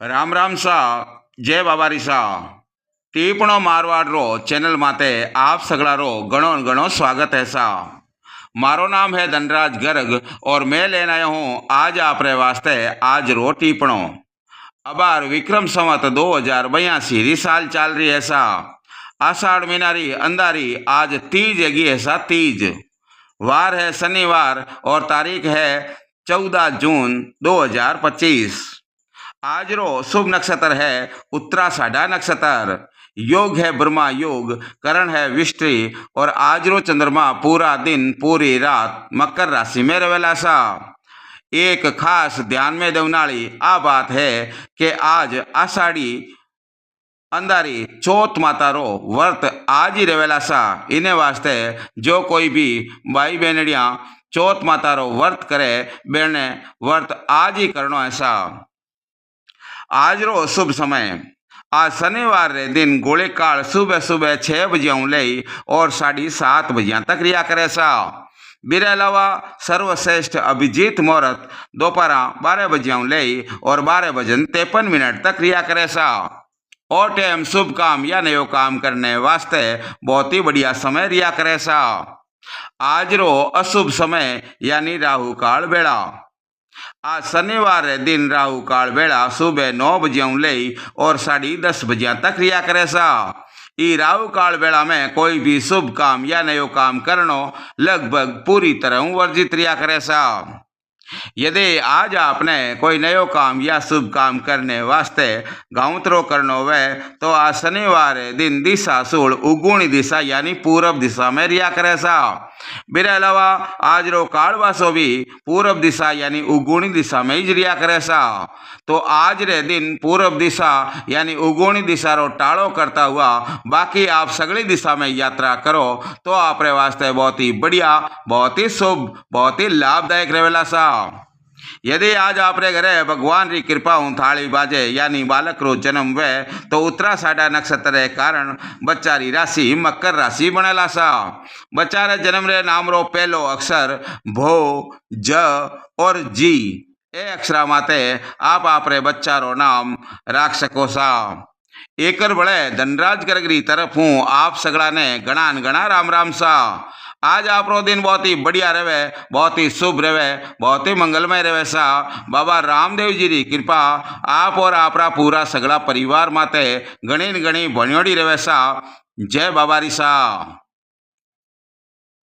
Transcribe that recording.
राम राम सा जय बाबारी सा टीपणो मारवाड़ रो चैनल माते आप सगड़ा रो घणो घणो स्वागत है सा। मारो नाम है धनराज गर्ग और मैं लेने आया हूँ आज आपरे वास्ते आज रो टीपणो। अबार विक्रम संवत 2082 री साल चल रही है सा। आषाढ़ महीनारी अंधारी आज तीज एगी है सा। तीज वार है शनिवार और तारीख है 14 जून 2025। आज रो शुभ नक्षत्र है उत्तराषाढ़ा नक्षत्र। योग है ब्रह्मा योग, करण है विष्टि और आज रो चंद्रमा पूरा दिन पूरी रात मकर राशि में रहेला सा। एक खास ध्यान में देवनाली आ बात है कि आज आषाढ़ी अंधारी चौथ माता रो व्रत आज ही रहेला सा। इन्हें वास्ते जो कोई भी भाई बहनड़िया चौथ माता रो व्रत करे बेने व्रत आज ही करनो ऐसा। आज रो शुभ समय आज शनिवार रे दिन गोले काल सुबह सुबह 6 बजे ले और 7:30 बजे तक रिया करे सा। बिरे अलावा सर्वश्रेष्ठ अभिजीत मुहूर्त दोपहर 12 बजे ले और 12:53 तक रिया करे सा। और टाइम शुभ काम या नयो काम करने वास्ते बहुत ही बढ़िया समय रिया करे सा। आज रो अशुभ समय यानी राहु काल बेड़ा। आज शनिवार दिन राहु काल बेड़ा सुबह 9 बजे ले और 10:30 बजे तक रिया करे सा। ई राहु काल बेड़ा में कोई भी शुभ काम या नयो काम करनो लगभग पूरी तरह वर्जित रिया करे सा। यदि आज आपने कोई नयो काम या शुभ काम करने वास्ते गांवतरो करनो वे तो आज शनिवार दिन दिशा सूल उगुणी दिशा यानी पूर्व दिशा में रिया करे सा। मेरे अलावा आज रो कालवासो भी पूर्व दिशा यानी उगुणी दिशा में ही रिया करे सा। तो आज रे दिन पूर्व दिशा यानी उगुणी दिशा रो टाळो करता हुआ बाकी आप सगली दिशा में यात्रा करो तो आपरे वास्ते बहुत ही बढ़िया बहुत ही शुभ बहुत ही लाभदायक रहेला सा। यदि आज आपरे घरे भगवान री कृपा थाली बाजे यानी बालक रो जन्म वे तो उत्तराषाढ़ा नक्षत्र के कारण बच्चा री राशि मकर राशि बनेला सा। बच्चा रे जन्म रे नाम रो पहलो अक्षर भो ज और जी ए अक्षरा माते आप आपरे बच्चा रो नाम राख सको सा। एकर बड़े धनराज गर्ग री तरफ हूँ आप सगड़ा ने घना घना राम राम सा। आज आपरो दिन बहुत ही बढ़िया रहे बहुत ही शुभ रहे बहुत ही मंगलमय रहे सा। बाबा रामदेव जी री कृपा आप और आपरा पूरा सगड़ा परिवार माते घणी घणी भणियोड़ी रहे सा। जय बाबारी सा।